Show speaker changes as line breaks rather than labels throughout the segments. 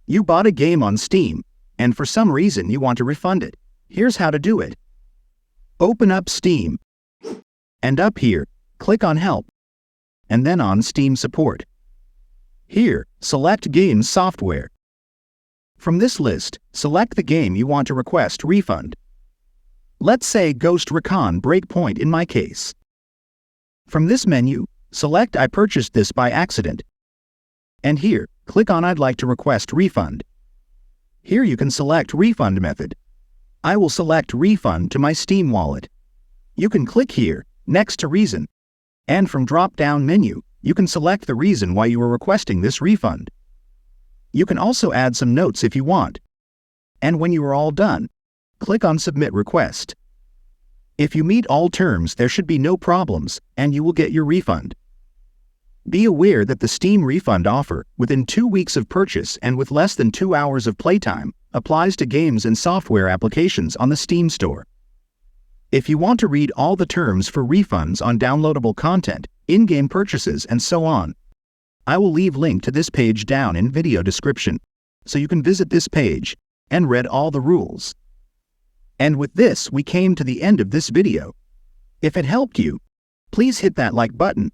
You bought a game on Steam, and for some reason you want to refund it. Here's how to do it. Open up Steam, and up here, click on Help, and then on Steam Support. Here, select Games Software. From this list, select the game you want to request refund. Let's say Ghost Recon Breakpoint in my case. From this menu, select I purchased this by accident. And here, click on I'd like to request refund. Here you can select refund method. I will select refund to my Steam wallet. You can click here, next to reason. And from drop-down menu, you can select the reason why you are requesting this refund. You can also add some notes if you want. And when you are all done, click on Submit Request. If you meet all terms, there should be no problems, and you will get your refund. Be aware that the Steam refund offer, within 2 weeks of purchase and with less than 2 hours of playtime, applies to games and software applications on the Steam store. If you want to read all the terms for refunds on downloadable content, in-game purchases, and so on, I will leave link to this page down in video description, so you can visit this page and read all the rules. And with this, we came to the end of this video. If it helped you, please hit that like button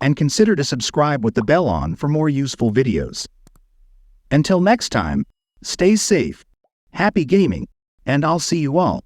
and consider to subscribe with the bell on for more useful videos. Until next time, stay safe, happy gaming, and I'll see you all